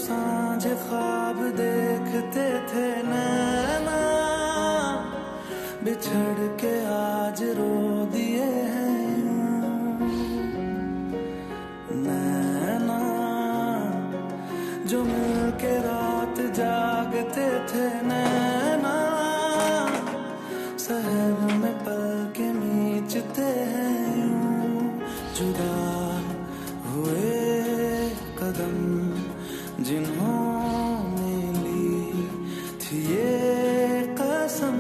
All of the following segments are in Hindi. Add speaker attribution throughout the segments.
Speaker 1: सांझ ख्वाब देखते थे नैना, बिछड़ के आज रो दिए हैं नैना। जो मिल के रात जागते थे नैना, शहर में पल के नीचते हैं यूं। जुदा हुए कदम जिन्होंने ली थी ये कसम,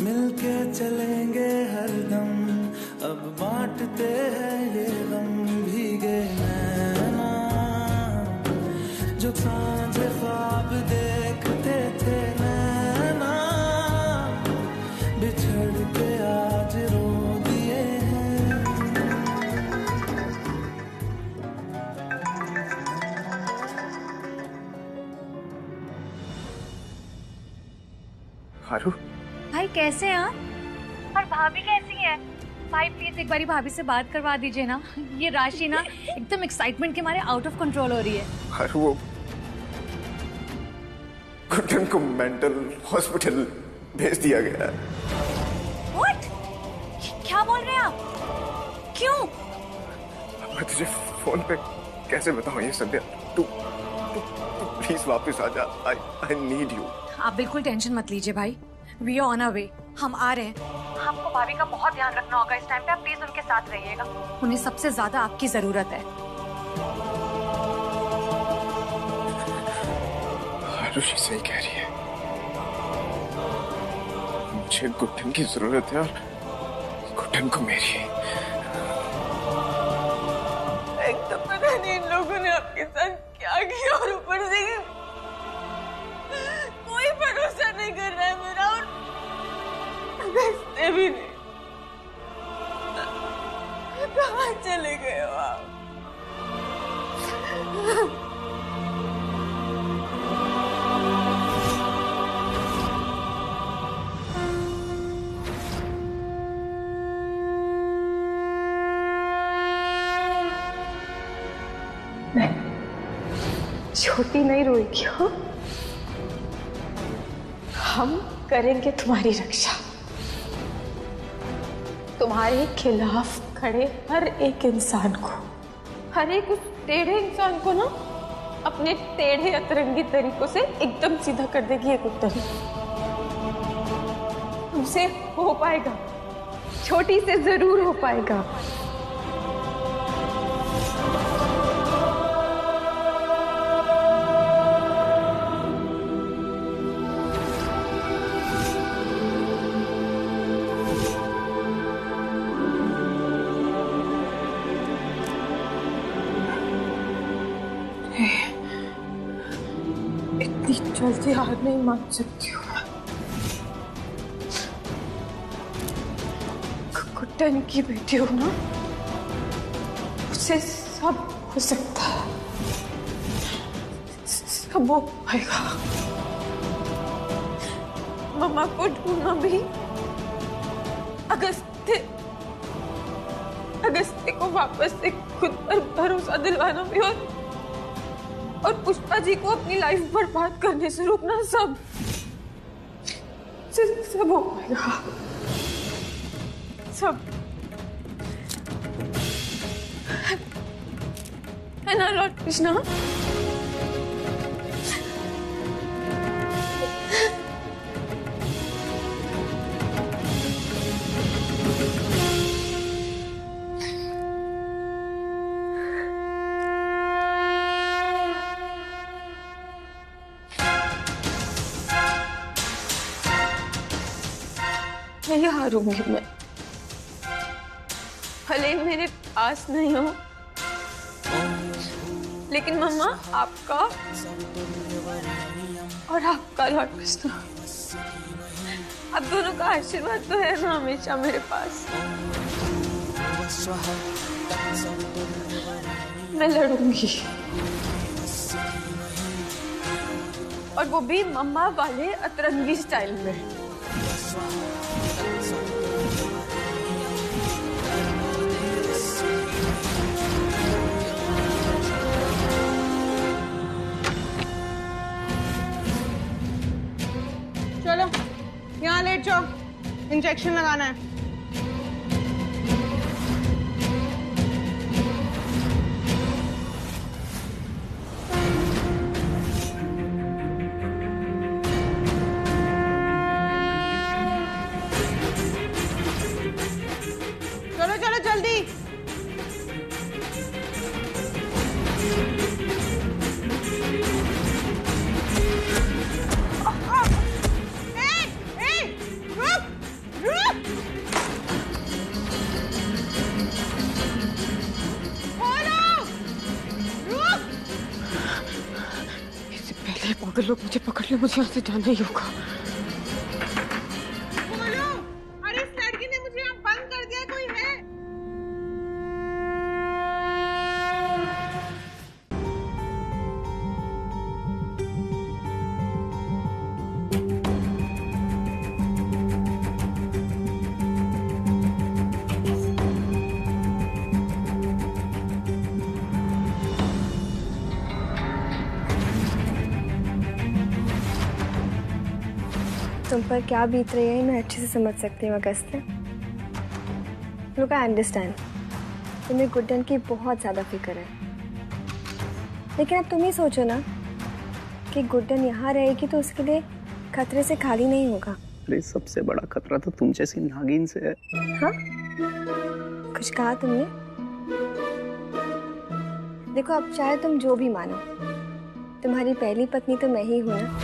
Speaker 1: मिलके चलेंगे हरदम, अब बांटते हैं ये गम। भीगे नैना जो सांझ ख्वाब देखते थे नैना, बिछड़ के आज रो दिए हैं।
Speaker 2: हारू
Speaker 3: भाई कैसे हैं आप? और भाभी कैसी है? भाई प्लीज एक बारी भाभी से बात करवा दीजिए ना। ये राशि ना एकदम एक्साइटमेंट के मारे आउट ऑफ कंट्रोल हो रही है।
Speaker 2: हारू वो गुड्डन को मेंटल हॉस्पिटल भेज दिया गया है।
Speaker 3: What? क्या बोल रहे हैं आप? क्यों?
Speaker 2: मैं तुझे फोन पे कैसे बताऊं ये संध्या? तू प्लीज वापस आ जा। I need you.
Speaker 3: आप बिल्कुल टेंशन मत लीजिए भाई। We are on our way. हम आ रहे हैं। हमको भाभी का बहुत ध्यान रखना होगा इस टाइम पे। आप प्लीज उनके साथ रहिएगा। उन्हें सबसे ज्यादा आपकी जरूरत है।
Speaker 2: आरुषि सही कह रही है, मुझे गुड्डन की जरूरत है और गुड्डन को मेरी।
Speaker 4: एक तो पता नहीं इन लोगों ने आपके साथ क्या किया, और ऊपर से कोई भरोसा नहीं कर रहा है मेरा, और देखते भी नहीं। कहाँ चले गए हो आप? छोटी नहीं रोएगी हो। हम करेंगे तुम्हारी रक्षा। तुम्हारे खिलाफ खड़े हर एक इंसान को, हर एक उस टेढ़े इंसान को ना अपने टेढ़े अतरंगी तरीकों से एकदम सीधा कर देगी ये गुड्डन। हमसे हो पाएगा, छोटी से जरूर हो पाएगा। इतनी जल्दी हार नहीं मान सकती हूँ। गुड्डन की बेटी हो ना, उसे सब हो सकता है, सब हो पाएगा। मम्मा को ढूंढना भी अगस्त्य को वापस से खुद पर भरोसा दिलवाना भी, और पुष्पा जी को अपनी लाइफ बर्बाद करने से रोकना, सब हो पाएगा। सब है ना लॉर्ड कृष्णा? नहीं हारूंगी मैं, भले मेरे पास नहीं हो, लेकिन मम्मा आपका और आपका लॉर्ड कृष्णा, आप दोनों का आशीर्वाद तो है ना हमेशा मेरे पास। मैं लड़ूंगी, और वो भी मम्मा वाले अतरंगी स्टाइल में।
Speaker 5: इंजेक्शन लगाना है। चलो चलो जल्दी।
Speaker 4: पागल लोग मुझे पकड़ ले, मुझे यहाँ से जाना ही होगा।
Speaker 5: बोलो, अरे इस लड़की ने मुझे यहाँ बंद कर दिया, कोई है?
Speaker 6: तुम पर क्या बीत रही है मैं अच्छे से समझ सकती हूँ अगस्त्य। लुक, आई अंडरस्टैंड, तुम्हें गुड्डन की बहुत ज़्यादा फिक्र है, लेकिन अब तुम ही सोचो ना कि गुड्डन यहाँ रहेगी तो उसके लिए खतरे से खाली नहीं होगा।
Speaker 7: अरे सबसे बड़ा खतरा तो तुम जैसी नागिन से है।
Speaker 6: हाँ, कुछ कहा तुमने? देखो, अब चाहे तुम जो भी मानो, तुम्हारी पहली पत्नी तो मैं ही हूँ ना,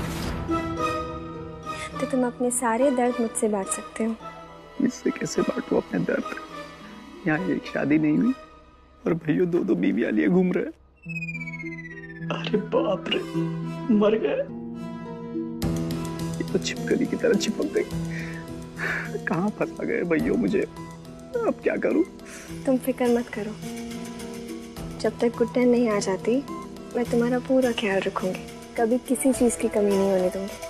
Speaker 6: तो तुम अपने सारे दर्द मुझसे बांट सकते हो।
Speaker 7: इससे कैसे बांटूं अपने दर्द? यहाँ एक शादी नहीं हुई और भैया दो बीवियां लिए घूम रहे। अरे बाप रे, मर गए। ये तो छिपकली की तरह चिपक गई। कहाँ फंसा गए भैया मुझे, अब क्या करूं?
Speaker 6: तुम फिक्र मत करो, जब तक गुड्डन नहीं आ जाती मैं तुम्हारा पूरा ख्याल रखूंगी, कभी किसी चीज की कमी नहीं होने दूंगी।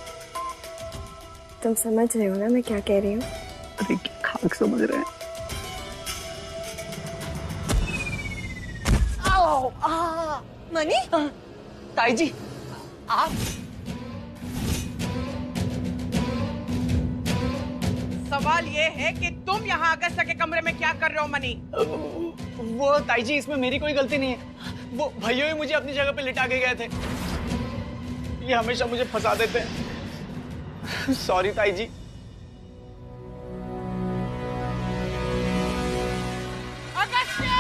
Speaker 6: तुम समझ रहे हो ना मैं क्या कह रही हूँ?
Speaker 7: अरे क्या खाक समझ रहे हैं?
Speaker 5: मनी,
Speaker 7: ताई जी,
Speaker 5: आप सवाल ये है कि तुम यहाँ अगस्त्या के कमरे में क्या कर रहे हो मनी?
Speaker 7: वो ताई जी, इसमें मेरी कोई गलती नहीं है। वो भैया ही मुझे अपनी जगह पे लिटा के गए थे। ये हमेशा मुझे फंसा देते हैं। सॉरी ताई जी।
Speaker 5: अगस्त्या!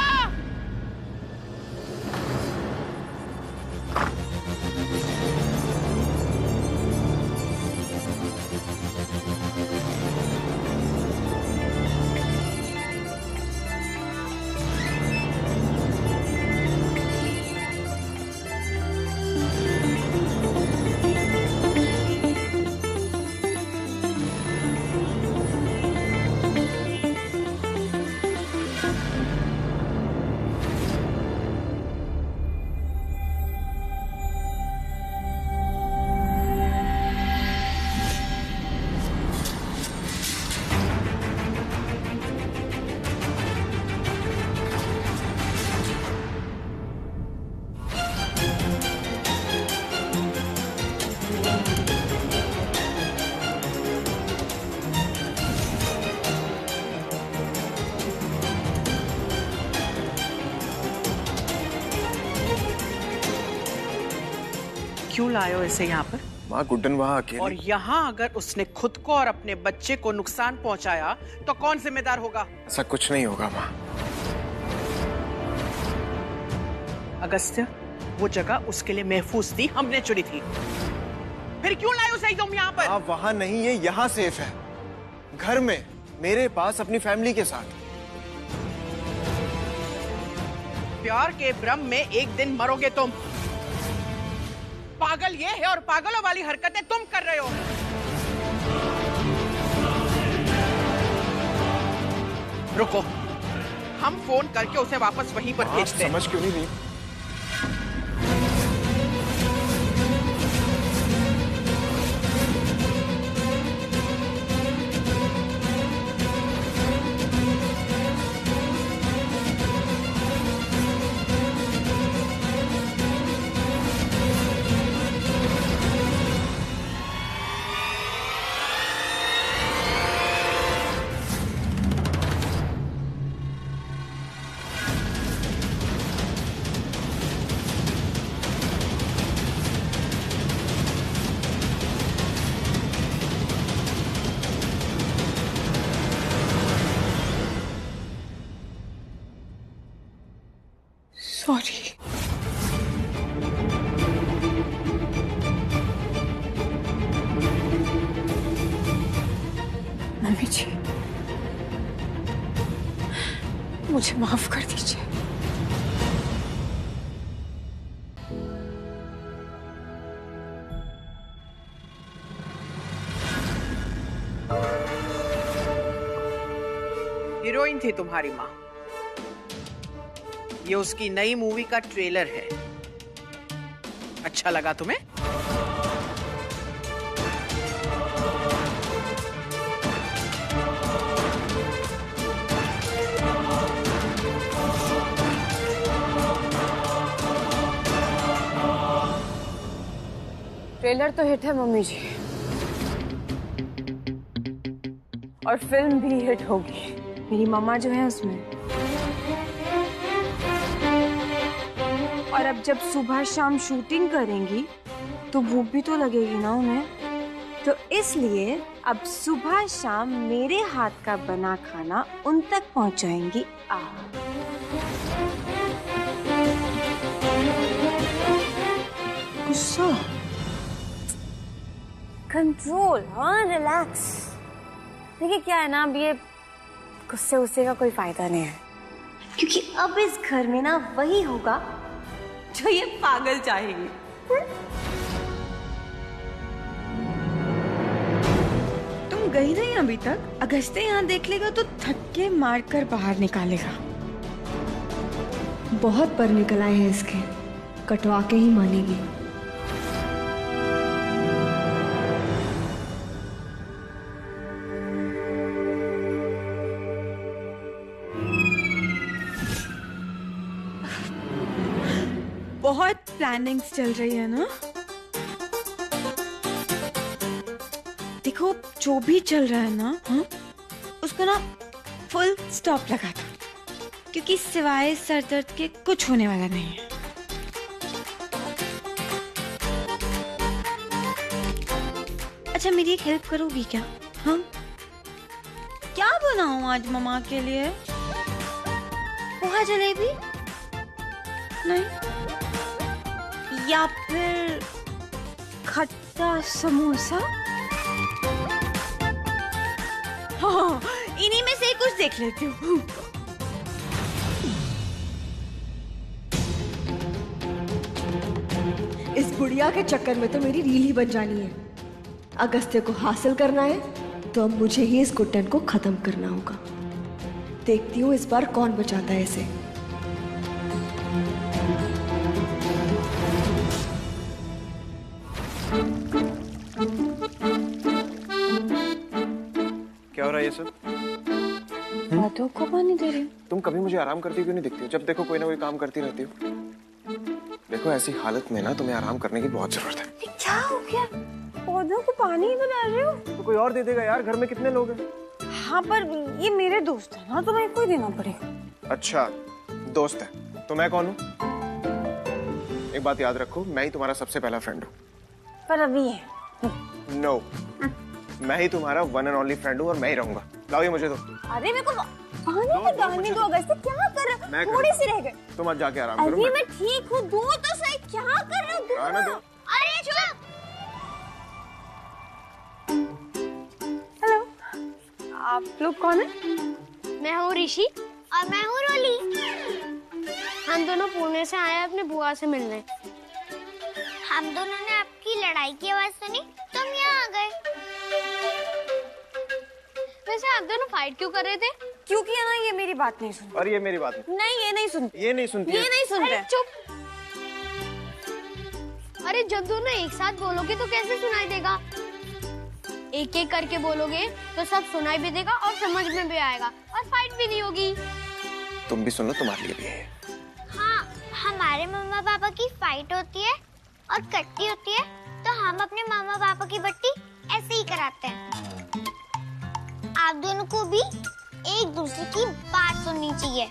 Speaker 5: क्यों लाए हो इसे यहाँ पर?
Speaker 2: माँ, गुड्डन वहाँ अकेली।
Speaker 5: और यहाँ अगर उसने खुद को और अपने बच्चे को नुकसान पहुँचाया तो कौन जिम्मेदार होगा?
Speaker 2: ऐसा कुछ नहीं होगा माँ।
Speaker 5: अगस्त्य, वो जगह उसके लिए महफूज थी, हमने चुनी थी। फिर क्यों लाए उसे तुम यहाँ पर?
Speaker 2: आप वहाँ नहीं, ये यहाँ सेफ है, घर में, मेरे पास, अपनी फैमिली के साथ।
Speaker 5: प्यार के भ्रम में एक दिन मरोगे तुम। पागल ये है और पागलों वाली हरकतें तुम कर रहे हो। रुको, हम फोन करके उसे वापस वहीं पर भेजते हैं।
Speaker 2: समझ क्यों नहीं रही?
Speaker 4: सॉरी। मम्मी जी, मुझे माफ कर दीजिए।
Speaker 5: हीरोइन थी तुम्हारी माँ। ये उसकी नई मूवी का ट्रेलर है। अच्छा लगा तुम्हें?
Speaker 4: ट्रेलर तो हिट है मम्मी जी, और फिल्म भी हिट होगी। मेरी मम्मा जो है उसमें। और अब जब सुबह शाम शूटिंग करेंगी तो भूख भी तो लगेगी ना उन्हें, तो इसलिए अब सुबह शाम मेरे हाथ का बना खाना उन तक पहुंचाएंगी आप। गुस्सा कंट्रोल, हाँ रिलैक्स। देखिए क्या है ना, अब ये गुस्से उस्से का कोई फायदा नहीं है, क्योंकि अब इस घर में ना वही होगा जो ये पागल चाहेंगे। तुम गई नहीं अभी तक? अगस्त्य यहाँ देख लेगा तो थक्के मार कर बाहर निकालेगा।
Speaker 6: बहुत पर निकल आए हैं इसके, कटवा के ही मानेगी।
Speaker 4: बहुत प्लानिंग्स चल रही है ना। देखो जो भी चल रहा है ना, हाँ, उसको ना फुल स्टॉप लगा दो, क्योंकि सिवाय सर दर्द के कुछ होने वाला नहीं है। अच्छा मेरी एक हेल्प करोगी क्या? हाँ, क्या बनाऊं आज मम्मा के लिए? पोहा जलेबी? नहीं, या फिर खट्टा समोसा? हाँ, इन्हीं में से ही कुछ देख लेती हूँ।
Speaker 6: इस बुढ़िया के चक्कर में तो मेरी रील ही बन जानी है। अगस्त्य को हासिल करना है तो अब मुझे ही इस गुड्डन को खत्म करना होगा। देखती हूँ इस बार कौन बचाता है इसे।
Speaker 2: क्या हो रहा है ये सब?
Speaker 4: पौधों को पानी दे रही हूँ।
Speaker 2: तुम कभी मुझे आराम करती क्यों नहीं दिखती हो? जब देखो कोई ना कोई काम करती रहती हो। देखो ऐसी हालत में ना तुम्हें आराम करने की बहुत जरूरत है।
Speaker 4: क्या हो गया? पौधों को पानी ही तो डाल रही हो।
Speaker 2: तो कोई और दे देगा यार, घर में कितने लोग हैं?
Speaker 4: हाँ पर ये मेरे दोस्त है ना, तो मेरे को ही देना पड़ेगा।
Speaker 2: अच्छा दोस्त है तो मैं कौन हूँ? एक बात याद रखो, मैं ही तुम्हारा सबसे पहला फ्रेंड हूँ।
Speaker 4: पर अभी है।
Speaker 2: नो, मैं ही तुम्हारा वन एंड ओनली फ्रेंड हूँ और मैं ही रहूंगा। लाओ ये मुझे दो।
Speaker 4: अरे मेरे को पानी तो डालने दो। अगस्त्य क्या कर रहे हो? थोड़ी सी रह गई।
Speaker 2: तुम आज जाके आराम करो।
Speaker 4: अरे मैं ठीक हूँ, दो तो सही। क्या कर रहे हो?
Speaker 2: आना दो।
Speaker 4: अरे चुप। हेलो, आप लोग कौन है?
Speaker 8: मैं हूँ ऋषि और मैं हूँ रोली। हम दोनों पुणे से आए अपने बुआ से मिलने। हम दोनों ने आपकी लड़ाई की आवाज सुनी, तुम यहाँ आ गए। वैसे आप दोनों फाइट क्यों कर रहे थे?
Speaker 4: क्योंकि है ना ये मेरी बात नहीं सुनती।
Speaker 2: और ये मेरी बात
Speaker 4: नहीं, ये नहीं सुनती।
Speaker 2: ये नहीं सुनती।
Speaker 4: ये नहीं सुनते।
Speaker 8: अरे चुप। अरे जब दोनों एक साथ बोलोगे तो कैसे सुनाई देगा? एक एक करके बोलोगे तो सब सुनाई भी देगा और समझ में भी आएगा और फाइट भी नहीं होगी।
Speaker 2: तुम भी सुन लो, तुम्हारे लिए भी है।
Speaker 8: हाँ, हमारे मम्मा पापा की फाइट होती है और कट्टी होती है तो हम अपने मामा पापा की बट्टी ऐसे ही कराते हैं। आप दोनों को भी एक दूसरे की बात सुननी चाहिए।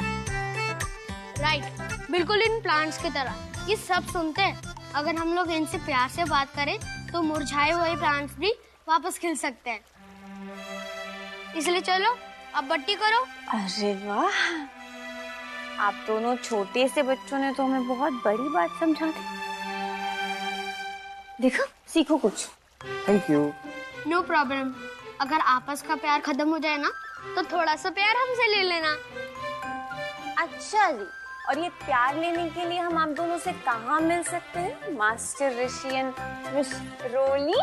Speaker 8: राइट, बिल्कुल इन प्लांट्स की तरह ये सब सुनते हैं। अगर हम लोग इनसे प्यार से बात करें तो मुरझाए हुए प्लांट्स भी वापस खिल सकते हैं। इसलिए चलो अब बट्टी करो।
Speaker 4: अरे वाह, आप दोनों छोटे से बच्चों ने तो हमें बहुत बड़ी बात समझा दी। देखो, सीखो कुछ।
Speaker 2: Thank you.
Speaker 8: No problem. अगर आपस का प्यार खत्म हो जाए ना तो थोड़ा सा प्यार हमसे ले लेना।
Speaker 4: अच्छा जी, और ये प्यार लेने के लिए हम आप दोनों से कहाँ मिल सकते हैं, मास्टर ऋषि एंड मिस रोली?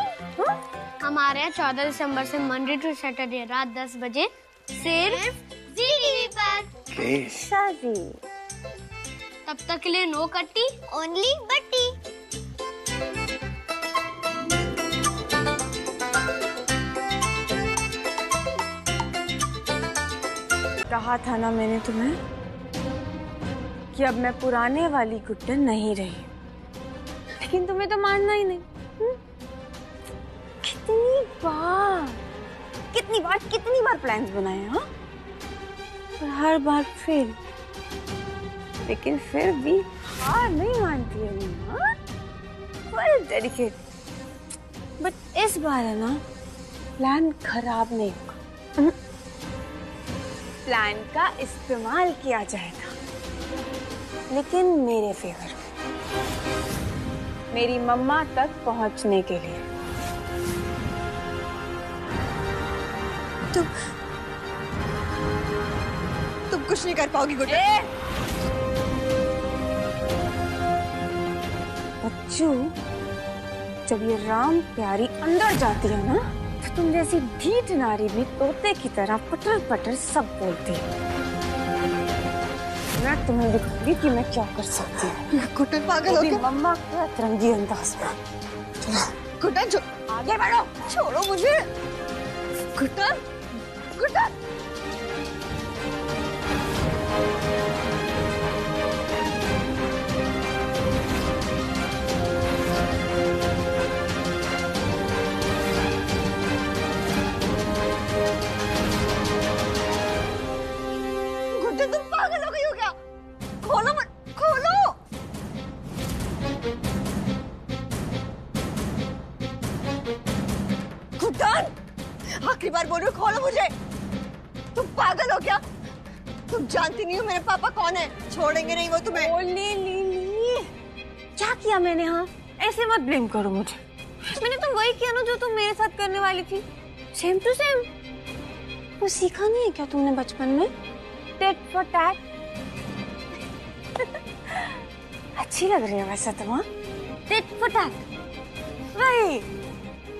Speaker 8: हमारे यहाँ 14 दिसंबर से मंडे टू सैटरडे रात 10 बजे सिर्फ जी टीवी पर।
Speaker 4: अच्छा जी।
Speaker 8: तब तक के लिए नो कट्टी, ओनली बट्टी।
Speaker 4: कहा था ना मैंने तुम्हें कि अब मैं पुराने वाली गुड्डन नहीं रही, लेकिन तुम्हें तो मानना ही नहीं। कितनी बार प्लान्स बनाए, हाँ, और हर बार फेल। लेकिन फिर भी हार नहीं मानती है मैं, हाँ, वेरी डेडिकेटेड। बट इस बार है ना, प्लान खराब नहीं होगा। प्लान का इस्तेमाल किया जाएगा, लेकिन मेरे फेवर में, मेरी मम्मा तक पहुंचने के लिए।
Speaker 6: तुम कुछ नहीं कर पाओगी गुड्डन।
Speaker 4: बच्चू, जब ये राम प्यारी अंदर जाती है ना, तो तुम जैसी ढीठ नारी भी तोते की तरह पटर पटर सब बोलती है। मैं तुम्हें दिखाऊंगी कि मैं क्या कर सकती हूँ।
Speaker 6: गुड्डन पागल हो गया।
Speaker 4: मम्मा को अतरंगी अंदाज में।
Speaker 6: गुड्डन
Speaker 4: आगे बढ़ो,
Speaker 6: छोड़ो मुझे। गुड्डन, गुड्डन। गुड्डन तुम पागल हो गई हो क्या? खोलो मत, खोलो। गुड्डन, आखिरी बार बोल रही हूँ, खोलो मुझे। तुम पागल हो क्या? तुम जानती नहीं हो मेरे पापा कौन है। छोड़ेंगे नहीं वो तुम्हें।
Speaker 4: ली। क्या किया मैंने? हाँ, ऐसे मत ब्लेम करो मुझे। मैंने तो वही किया ना जो तुम मेरे साथ करने वाली थी, सेम टू सेम। वो सीखा नहीं है क्या तुमने बचपन में? Tit for tat. अच्छी लग रही है वैसे तुम, हाँ? टिट फॉर टैट, वही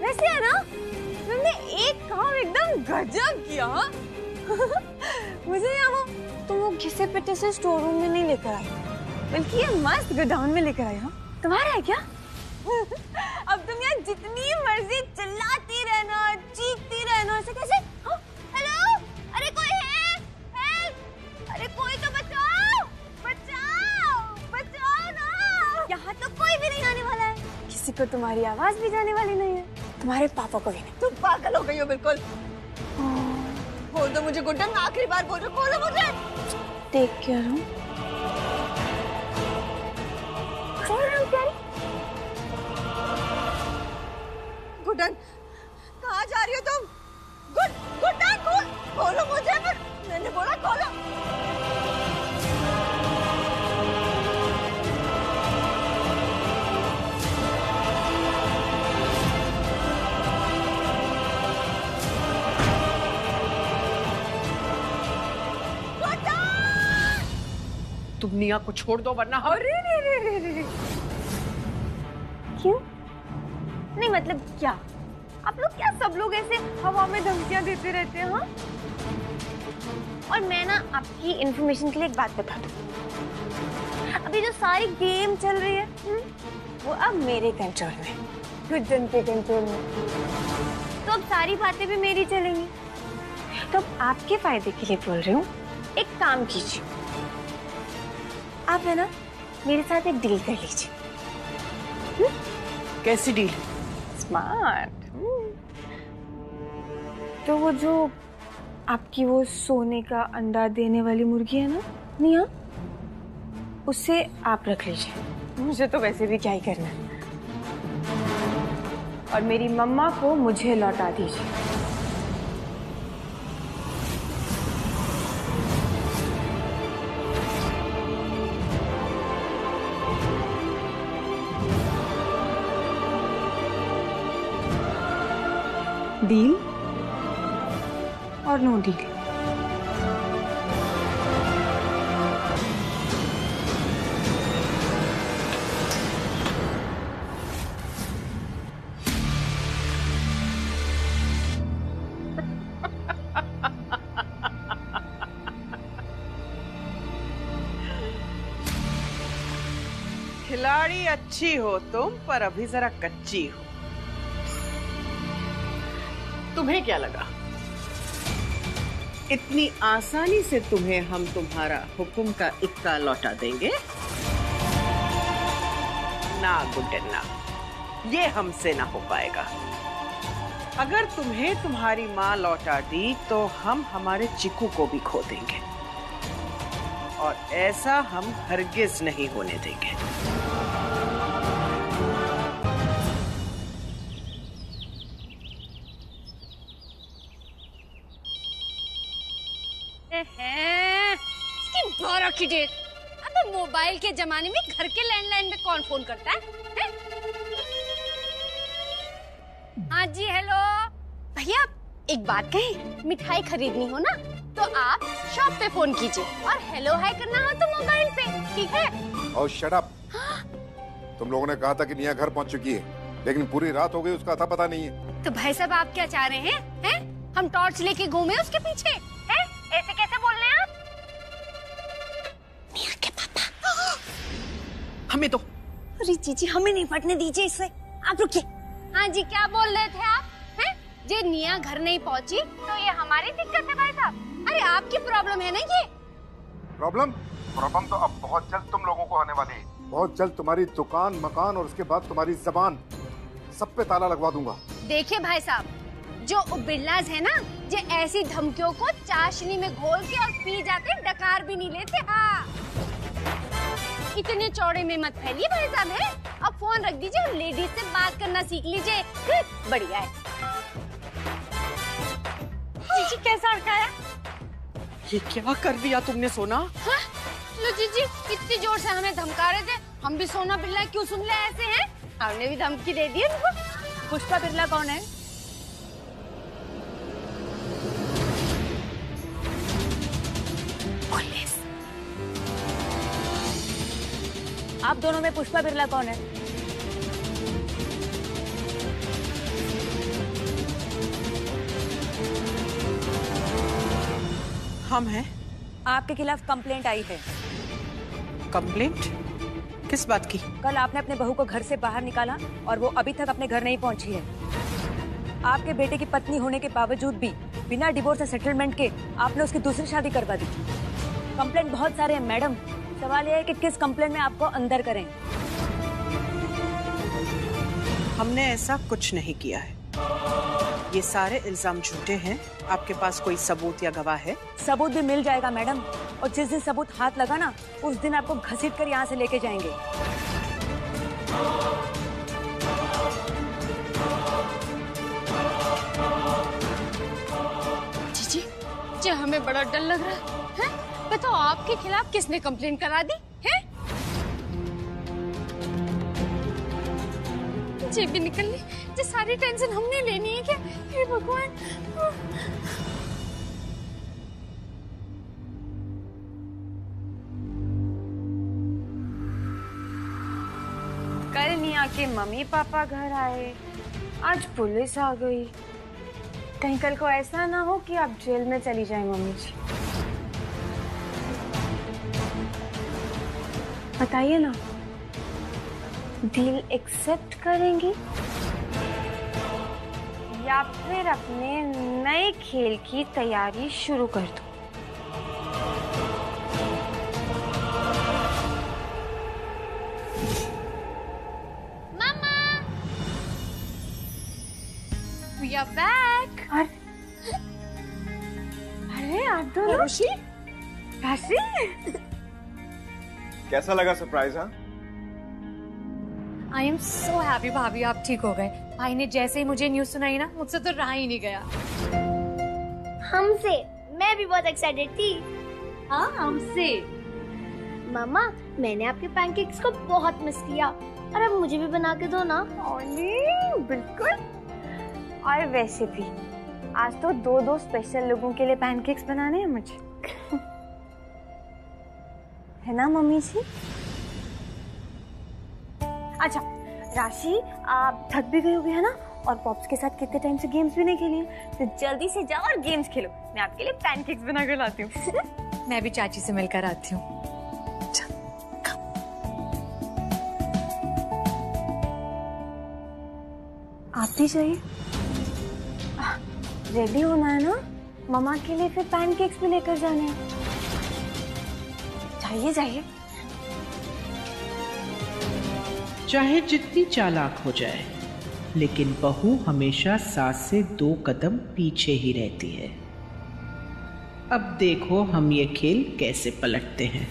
Speaker 4: वैसे है ना। तुमने एक काम एकदम गजब किया, हाँ? मुझे यहाँ तुम वो घिसे पिटे से स्टोर रूम में नहीं लेकर आई, बल्कि ये मस्त गोडाउन में लेकर आई। हाँ, तुम्हारा है क्या? अब तुम यहाँ जितनी मर्जी चिल्लाती रहना, चीखती रहना। ऐसे कैसे? हाँ? हेलो, अरे कोई है? हेल्प! अरे कोई तो बचाओ, बचाओ, बचाओ ना। यहाँ तो कोई भी नहीं आने वाला है, किसी को तुम्हारी आवाज भी जाने वाली नहीं है, तुम्हारे पापा को भी नहीं।
Speaker 6: तुम पागल हो गई हो बिल्कुल। बोल दो मुझे गुड्डन, मैं आखिरी बार बोल रही हूँ, खोलो मुझे।
Speaker 4: Take care. हूँ
Speaker 6: गुड्डन, कहाँ जा रही हो तुम? गुड्डन, खोलो मुझे। मैंने बोला खोलो।
Speaker 5: तुम निया को छोड़ दो वरना हम।
Speaker 4: अरे क्यों? नहीं मतलब क्या? आप लोग क्या सब लोग ऐसे हवा में धमकियां देते रहते हैं, हाँ? और मैं ना आपकी इंफॉर्मेशन के लिए एक बात बता दूं। अभी जो सारी गेम चल रही है, वो अब मेरे कंट्रोल में, गुड्डन के कंट्रोल में। तो अब सारी बातें भी मेरी चलेंगी। तो अब आपके फायदे के लिए बोल रही हूँ, एक काम कीजिए, आप है ना मेरे साथ एक डील कर लीजिए।
Speaker 5: कैसी डील?
Speaker 4: स्मार्ट। तो वो जो आपकी वो सोने का अंडा देने वाली मुर्गी है ना, निया, उससे आप रख लीजिए। मुझे तो वैसे भी क्या ही करना है। और मेरी मम्मा को मुझे लौटा दीजिए। डील और नो डील।
Speaker 5: खिलाड़ी अच्छी हो तुम, पर अभी जरा कच्ची हो। तुम्हें क्या लगा इतनी आसानी से तुम्हें हम तुम्हारा हुक्म का इक्का लौटा देंगे? ना गुड्डन ना, ये हमसे ना हो पाएगा। अगर तुम्हें तुम्हारी माँ लौटा दी तो हम हमारे चिकू को भी खो देंगे, और ऐसा हम हरगिज नहीं होने देंगे।
Speaker 3: इसकी 12 की डेट। अब मोबाइल के जमाने में घर के लैंडलाइन में कौन फोन करता है? हाँ जी, हेलो भैया, एक बात कहें, मिठाई खरीदनी हो ना तो आप शॉप पे फोन कीजिए, और हेलो हाय करना हो तो मोबाइल पे, ठीक है?
Speaker 9: और शट अप। तुम लोगों ने कहा था कि निया घर पहुंच चुकी है, लेकिन पूरी रात हो गई, उसका अता पता नहीं है।
Speaker 3: तो भाई साहब, आप क्या चाह रहे हैं? हम टॉर्च लेके घूमे उसके पीछे? हैं? ऐसे कैसे बोल रहे हैं आप? निया के पापा।
Speaker 5: हमें तो।
Speaker 3: अरे जीजी, हमें नहीं फटने दीजिए इससे, आप रुकिए। हाँ जी, क्या बोल रहे थे आप? हैं? जे निया घर नहीं पहुंची तो ये हमारी दिक्कत है भाई साहब। अरे आपकी प्रॉब्लम है ना ये।
Speaker 9: प्रॉब्लम तो अब बहुत जल्द तुम लोगों को आने वाली है। बहुत जल्द तुम्हारी दुकान, मकान और उसके बाद तुम्हारी जबान, सब पे ताला लगवा दूंगा।
Speaker 3: देखिए भाई साहब, जो बिरलाज है ना, जो ऐसी धमकियों को चाशनी में घोल के और पी जाते, डकार भी नहीं लेते। हाँ, इतने चौड़े में मत फैलिए भाई साहब। है, अब फोन रख दीजिए और लेडीज से बात करना सीख लीजिए। बढ़िया है। जीजी, कैसा रखा है?
Speaker 5: ये क्या कर दिया तुमने सोना?
Speaker 3: हाँ? लो जीजी, इतनी जोर से हमें धमका रहे थे, हम भी सोना बिरला क्यों सुन ले ऐसे हैं? हमने भी धमकी दे दी उनको। पुष्पा बिरला कौन है? पुलिस। आप दोनों में पुष्पा बिरला कौन है?
Speaker 5: हम हैं।
Speaker 10: आपके खिलाफ कंप्लेंट आई है।
Speaker 5: कंप्लेंट? किस बात की?
Speaker 10: कल आपने अपने बहू को घर से बाहर निकाला और वो अभी तक अपने घर नहीं पहुंची है। आपके बेटे की पत्नी होने के बावजूद भी बिना डिवोर्स या सेटलमेंट के आपने उसकी दूसरी शादी करवा दी। कंप्लेंट बहुत सारे हैं मैडम, सवाल यह है कि किस कंप्लेंट में आपको अंदर करें।
Speaker 5: हमने ऐसा कुछ नहीं किया है, ये सारे इल्जाम झूठे हैं। आपके पास कोई सबूत या गवाह है?
Speaker 10: सबूत भी मिल जाएगा मैडम, और जिस दिन सबूत हाथ लगा ना, उस दिन आपको घसीट कर यहाँ से लेके जाएंगे।
Speaker 3: जीजी, जी हमें बड़ा डर लग रहा है। बताओ, आपके खिलाफ किसने कंप्लेंट करा दी है? जी भी निकल ली, ये सारी टेंशन हमने लेनी है क्या? हे भगवान।
Speaker 4: कल निया के मम्मी पापा घर आए, आज पुलिस आ गई। कहीं कल को ऐसा ना हो कि आप जेल में चली जाए मम्मी जी। बताइए ना, डील एक्सेप्ट करेंगी या फिर अपने नए खेल की तैयारी शुरू कर दो?
Speaker 3: मामा, we are back.
Speaker 4: अरे आप दोनों
Speaker 5: राशि?
Speaker 2: कैसा लगा सरप्राइज? हाँ,
Speaker 3: आई एम सो हैप्पी भाभी, आप ठीक हो गए। भाई ने जैसे ही मुझे न्यूज सुनाई ना, मुझसे तो रहा ही नहीं गया।
Speaker 8: हमसे मैं भी बहुत एक्साइटेड थी।
Speaker 3: हाँ, हमसे।
Speaker 8: मामा, मैंने आपके पैनकेक्स को बहुत मिस किया, और अब मुझे भी बना के दो ना।
Speaker 4: बिल्कुल। और वैसे भी आज तो दो स्पेशल लोगों के लिए पैनकेक्स बनाने हैं मुझे। है ना मम्मी जी? अच्छा राशि, आप थक भी गई होगी है ना, और पॉप्स के साथ कितने टाइम से गेम्स भी नहीं खेली है, तो जल्दी से जाओ और गेम्स खेलो। मैं आपके लिए पैनकेक्स बना कर लाती हूँ।
Speaker 10: मैं भी चाची से मिलकर आती हूँ।
Speaker 4: आप भी जाइए, रेडी होना है ना, मम्मा के लिए फिर पैनकेक्स भी लेकर जाने हैं। जाइए जाइए।
Speaker 5: चाहे जितनी चालाक हो जाए, लेकिन बहू हमेशा सास से 2 कदम पीछे ही रहती है। अब देखो हम ये खेल कैसे पलटते हैं।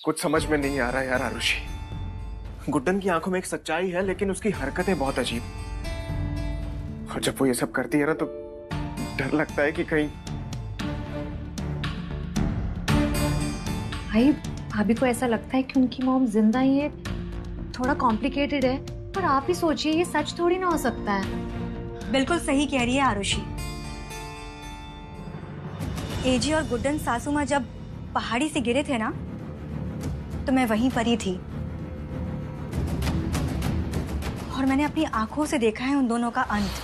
Speaker 2: कुछ समझ में नहीं आ रहा यार आरुषि। गुड्डन की आंखों में एक सच्चाई है, लेकिन उसकी हरकतें बहुत अजीब। और जब वो ये सब करती है ना, तो डर लगता है कि कहीं
Speaker 11: भाई भाभी को ऐसा लगता है कि उनकी मॉम जिंदा ही है। थोड़ा कॉम्प्लिकेटेड है, पर आप ही सोचिए, ये सच थोड़ी ना हो सकता है।
Speaker 10: बिल्कुल सही कह रही है आरुषि। एजी और गुड्डन सासू माँ जब पहाड़ी से गिरे थे ना, तो मैं वहीं पर ही थी और मैंने अपनी आंखों से देखा है उन दोनों का अंत।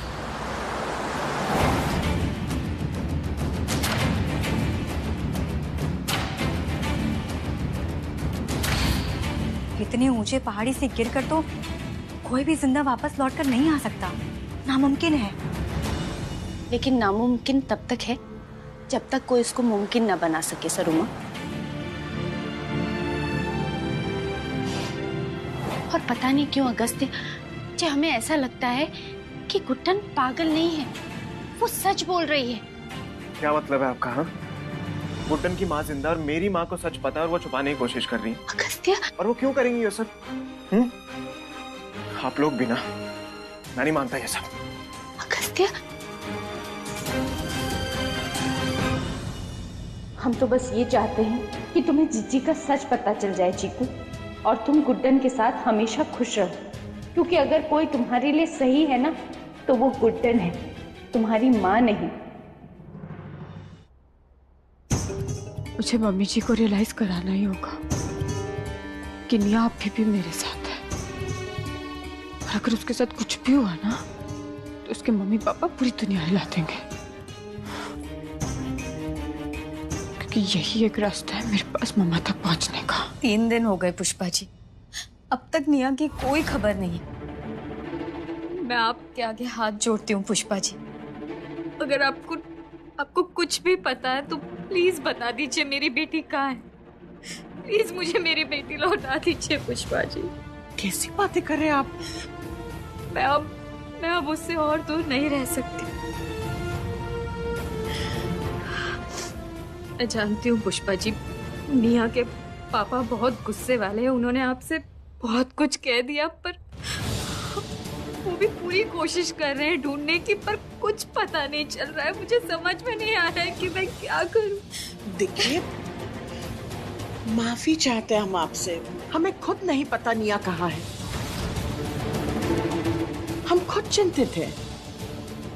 Speaker 10: इतने ऊंचे पहाड़ी से गिरकर तो कोई भी जिंदा वापस लौटकर नहीं आ सकता, नामुमकिन है।
Speaker 3: लेकिन नामुमकिन तब तक है जब तक कोई इसको मुमकिन न बना सके सरुमा। और पता नहीं क्यों अगस्त्य, हमें ऐसा लगता है कि गुड्डन पागल नहीं है, वो सच बोल रही है।
Speaker 2: क्या मतलब है आपका? हाँ, गुड्डन की माँ जिंदा और मेरी माँ को सच पता है और वो छुपाने की कोशिश कर रही है।
Speaker 3: अगस्त्य,
Speaker 2: और वो क्यों करेंगी ये सब? आप लोग भी ना, मैं नहीं मानता ये सब।
Speaker 3: अगस्त्य, हम तो बस ये चाहते हैं कि तुम्हें जिज्जी का सच पता चल जाए चीकू, और तुम गुड्डन के साथ हमेशा खुश रहो, क्योंकि अगर कोई तुम्हारे लिए सही है ना, तो वो गुड्डन है, तुम्हारी माँ नहीं।
Speaker 12: मुझे मम्मी जी को रियलाइज कराना ही होगा कि निया अभी भी मेरे साथ है, और अगर उसके साथ कुछ भी हुआ ना, तो उसके मम्मी पापा पूरी दुनिया हिला देंगे, क्योंकि यही एक रास्ता है मेरे पास मम्मा तक पहुंचने का।
Speaker 10: 3 दिन हो गए पुष्पा जी, अब तक निया की कोई खबर नहीं। मैं आपके आगे हाथ जोड़ती हूँ पुष्पा जी, अगर आपको कुछ भी पता है तो प्लीज बता दीजिए मेरी बेटी कहाँ है। प्लीज मुझे मेरी बेटी लौटा दीजिए पुष्पा जी।
Speaker 5: कैसी बातें कर रहे हैं आप?
Speaker 10: मैं अब उससे और दूर नहीं रह सकती। मैं जानती हूँ पुष्पा जी, निया के पापा बहुत गुस्से वाले हैं, उन्होंने आपसे बहुत कुछ कह दिया, पर वो भी पूरी कोशिश कर रहे हैं ढूंढने की, पर कुछ पता नहीं चल रहा है। मुझे समझ में नहीं आ रहा है कि मैं क्या करूं।
Speaker 5: देखिए, माफी चाहते हैं हम आपसे, हमें खुद नहीं पता निया कहाँ है। हम खुद चिंतित हैं।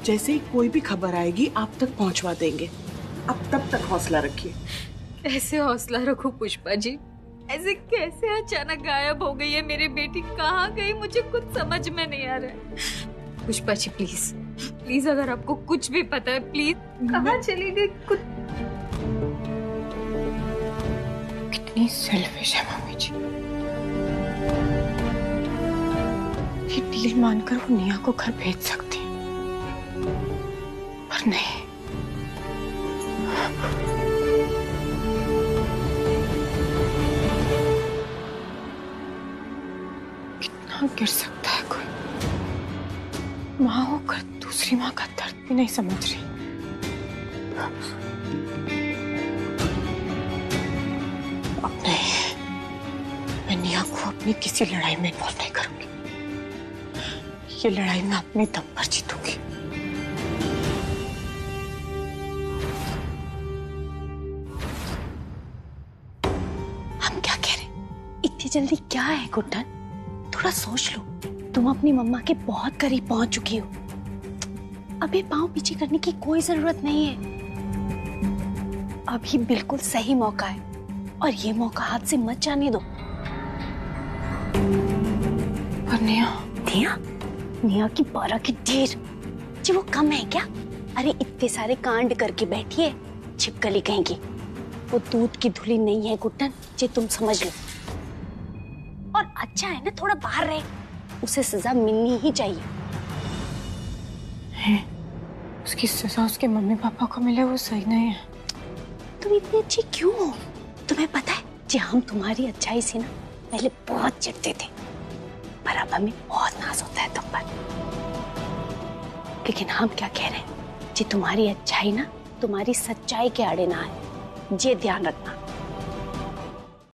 Speaker 5: जैसे ही कोई भी खबर आएगी आप तक पहुंचवा देंगे। अब तब तक हौसला रखिए।
Speaker 10: कैसे हौसला रखूं पुष्पा जी? ऐसे कैसे अचानक गायब हो गई है मेरी बेटी? कहाँ गई मुझे कुछ समझ में नहीं आ रहा है। पुष्पा जी प्लीज प्लीज, अगर आपको कुछ भी पता है प्लीज, कहाँ चली गई? कुछ
Speaker 12: कितनी सेल्फिश है मम्मी जी, ये डील मानकर वो निया को घर भेज सकती है, पर नहीं। कितना गिर सकता है कोई? माँ होकर दूसरी माँ का दर्द भी नहीं समझ रही। अब नहीं, मैं निया को अपनी किसी लड़ाई में इन्वॉल्व नहीं करूंगी। ये लड़ाई मैं अपने दम पर जीतूंगी।
Speaker 3: जल्दी क्या है गुड्डन? थोड़ा सोच लो, तुम अपनी मम्मा के बहुत करीब पहुंच चुकी हो। अभी पाँव पीछे करने की कोई जरूरत नहीं है। अभी बिल्कुल सही मौका है और ये मौका हाथ से मत जाने दो।
Speaker 12: और नेहा?
Speaker 3: नेहा? नेहा की 12 की ढेर जी, वो कम है क्या? अरे इतने सारे कांड करके बैठी है, छिपकली कहेंगी। वो दूध की धुली नहीं है गुड्डन, जी तुम समझ लो। और अच्छा है ना थोड़ा बाहर रहे, उसे सजा मिलनी ही चाहिए।
Speaker 12: उसकी सजा उसके मम्मी पापा को मिले वो सही नहीं है।
Speaker 3: तुम इतनी अच्छी क्यों हो? तुम्हें पता है जी हम तुम्हारी अच्छाई से ना पहले बहुत चिढ़ते थे, पर अब हमें बहुत नाज होता है तुम पर। लेकिन हम क्या कह रहे हैं जी, तुम्हारी अच्छाई ना तुम्हारी सच्चाई के आड़े ना है, ये ध्यान रखना।